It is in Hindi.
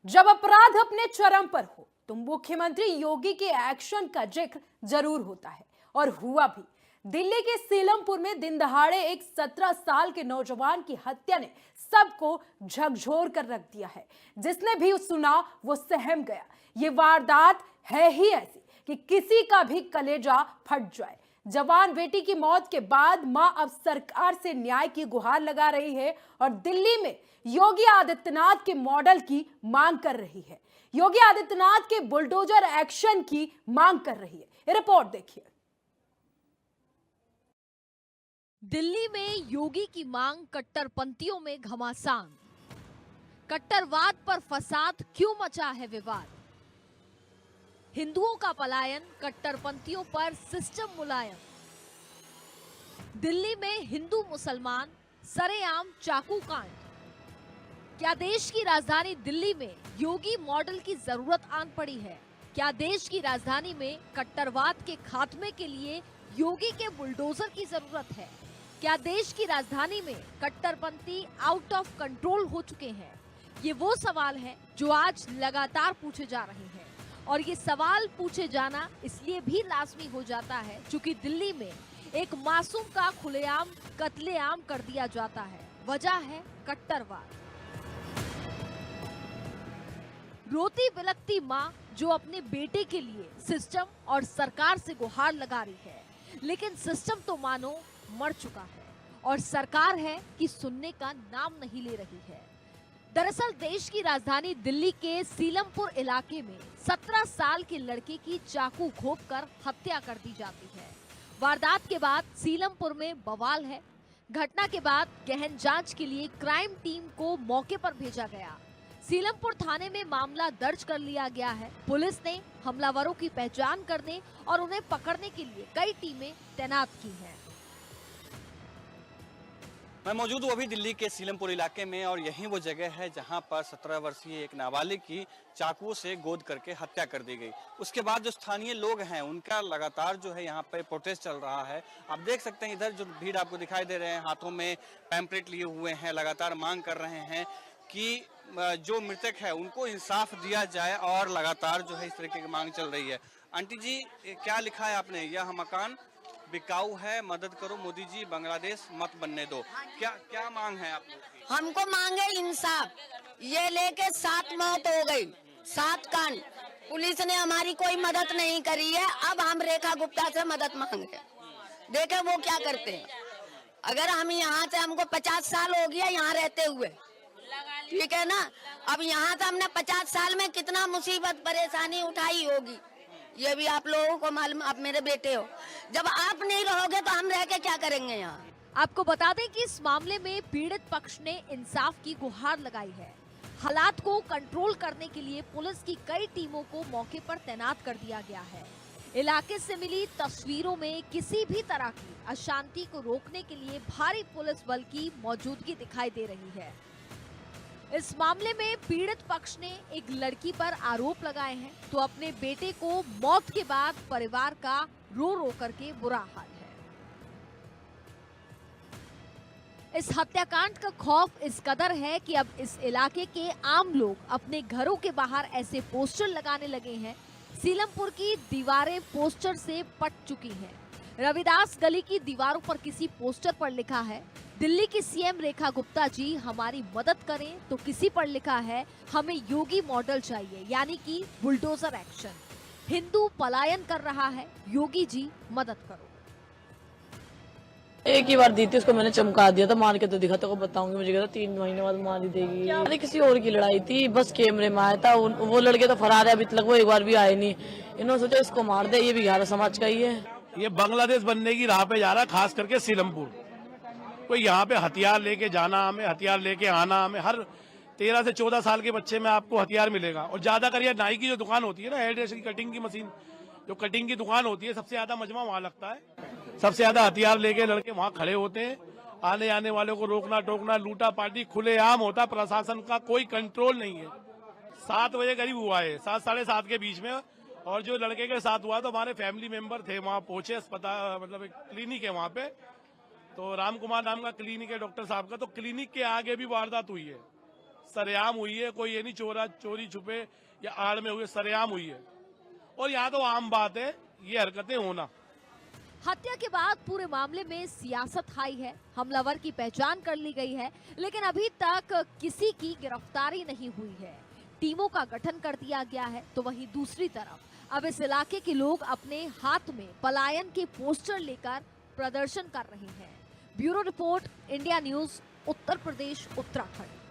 जब अपराध अपने चरम पर हो तो मुख्यमंत्री योगी के एक्शन का जिक्र जरूर होता है और हुआ भी। दिल्ली के सीलमपुर में दिन दहाड़े एक 17 साल के नौजवान की हत्या ने सबको झकझोर कर रख दिया है। जिसने भी सुना वो सहम गया। ये वारदात है ही ऐसी कि किसी का भी कलेजा फट जाए। जवान बेटी की मौत के बाद मां अब सरकार से न्याय की गुहार लगा रही है और दिल्ली में योगी आदित्यनाथ के मॉडल की मांग कर रही है। योगी आदित्यनाथ के बुलडोजर एक्शन की मांग कर रही है। ये रिपोर्ट देखिए। दिल्ली में योगी की मांग कट्टरपंथियों में घमासान। कट्टरवाद पर फसाद क्यों मचा है विवाद। हिंदुओं का पलायन, कट्टरपंथियों पर सिस्टम मुलायम। दिल्ली में हिंदू मुसलमान सरेआम चाकू कांड। क्या देश की राजधानी दिल्ली में योगी मॉडल की जरूरत आन पड़ी है? क्या देश की राजधानी में कट्टरवाद के खात्मे के लिए योगी के बुलडोजर की जरूरत है? क्या देश की राजधानी में कट्टरपंथी आउट ऑफ कंट्रोल हो चुके हैं? ये वो सवाल है जो आज लगातार पूछे जा रहे हैं और ये सवाल पूछे जाना इसलिए भी लाजमी हो जाता है क्योंकि दिल्ली में एक मासूम का खुलेआम कत्लेआम कर दिया जाता है। वजह है कट्टरवाद। रोती बिलखती माँ जो अपने बेटे के लिए सिस्टम और सरकार से गुहार लगा रही है, लेकिन सिस्टम तो मानो मर चुका है और सरकार है कि सुनने का नाम नहीं ले रही है। दरअसल देश की राजधानी दिल्ली के सीलमपुर इलाके में 17 साल के लड़के की चाकू घोंपकर हत्या कर दी जाती है। वारदात के बाद सीलमपुर में बवाल है। घटना के बाद गहन जांच के लिए क्राइम टीम को मौके पर भेजा गया। सीलमपुर थाने में मामला दर्ज कर लिया गया है। पुलिस ने हमलावरों की पहचान करने और उन्हें पकड़ने के लिए कई टीमें तैनात की हैं। मैं मौजूद हूँ अभी दिल्ली के सीलमपुर इलाके में और यही वो जगह है जहां पर 17 वर्षीय एक नाबालिग की चाकुओं से गोद करके हत्या कर दी गई। उसके बाद जो स्थानीय लोग हैं उनका लगातार जो है यहाँ पे प्रोटेस्ट चल रहा है। आप देख सकते हैं इधर जो भीड़ आपको दिखाई दे रहे हैं, हाथों में पैम्पलेट लिए हुए हैं, लगातार मांग कर रहे हैं कि जो मृतक है उनको इंसाफ दिया जाए और लगातार जो है इस तरीके की मांग चल रही है। आंटी जी, क्या लिखा है आपने? यह मकान बिकाऊ है, मदद करो मोदी जी, बांग्लादेश मत बनने दो। क्या क्या मांग है आप लोग की? हमको मांगे इंसाफ। ये लेके 7 मौत हो गई, 7 कांड। पुलिस ने हमारी कोई मदद नहीं करी है। अब हम रेखा गुप्ता से मदद मांगे, देखे वो क्या करते हैं। अगर हम यहाँ से, हमको 50 साल हो गया यहाँ रहते हुए, ठीक है ना। अब यहाँ से हमने 50 साल में कितना मुसीबत परेशानी उठाई होगी, ये भी आप लोगों को मालूम। आप मेरे बेटे हो, जब आप नहीं रहोगे तो हम रह के क्या करेंगे यहाँ। आपको बता दें कि इस मामले में पीड़ित पक्ष ने इंसाफ की गुहार लगाई है। हालात को कंट्रोल करने के लिए पुलिस की कई टीमों को मौके पर तैनात कर दिया गया है। इलाके से मिली तस्वीरों में किसी भी तरह की अशांति को रोकने के लिए भारी पुलिस बल की मौजूदगी दिखाई दे रही है। इस मामले में पीड़ित पक्ष ने एक लड़की पर आरोप लगाए हैं तो अपने बेटे को मौत के बाद परिवार का रो रो करके बुरा हाल है। इस हत्याकांड का खौफ इस कदर है कि अब इस इलाके के आम लोग अपने घरों के बाहर ऐसे पोस्टर लगाने लगे हैं। सीलमपुर की दीवारें पोस्टर से पट चुकी हैं। रविदास गली की दीवारों पर किसी पोस्टर पर लिखा है, दिल्ली की सीएम रेखा गुप्ता जी हमारी मदद करें, तो किसी पर लिखा है, हमें योगी मॉडल चाहिए, यानी कि बुलडोजर एक्शन। हिंदू पलायन कर रहा है, योगी जी मदद करो। एक ही बार दी थी, उसको मैंने चमका दिया था, मार के तो दिखा तो बताऊंगी। मुझे कहता 3 महीने बाद मार ही देगी। अरे किसी और की लड़ाई थी, बस कैमरे में आया था। वो लड़के तो फरार है, अभी तक वो एक बार भी आए नहीं। इन्होंने सोचा इसको मार दे, ये भी बिहार समाज का ही है। ये बांग्लादेश बनने की राह पे जा रहा है, खास करके सीलमपुर। कोई यहाँ पे हथियार लेके जाना, हमें हथियार लेके आना, हमें हर 13 से 14 साल के बच्चे में आपको हथियार मिलेगा। और ज्यादा कर नाई की जो दुकान होती है ना, हेयर ड्रेसर की कटिंग की मशीन, जो कटिंग की दुकान होती है, सबसे ज्यादा मजमा वहाँ लगता है। सबसे ज्यादा हथियार लेके लड़के वहाँ खड़े होते हैं। आने आने वालों को रोकना टोकना, लूटा पाटी खुलेआम होता। प्रशासन का कोई कंट्रोल नहीं है। 7 बजे करीब हुआ है, 7 साढ़े 7 के बीच में। और जो लड़के के साथ हुआ तो हमारे फैमिली मेंबर थे, वहाँ पहुंचे। अस्पताल मतलब एक क्लिनिक है वहाँ पे, तो राम कुमार नाम का क्लिनिक है डॉक्टर साहब का। तो क्लिनिक के आगे भी वारदात हुई है। सरेआम हुई है, कोई ये नहीं चोरी छुपे या आड़ में हुए, सरेआम हुई है। और यहाँ तो आम बात है ये हरकतें होना। हत्या के बाद पूरे मामले में सियासत हाई है, हमलावर की पहचान कर ली गई है, लेकिन अभी तक किसी की गिरफ्तारी नहीं हुई है। टीमों का गठन कर दिया गया है, तो वहीं दूसरी तरफ अब इस इलाके के लोग अपने हाथ में पलायन के पोस्टर लेकर प्रदर्शन कर रहे हैं। Bureau report, India news, Uttar Pradesh, Uttarakhand.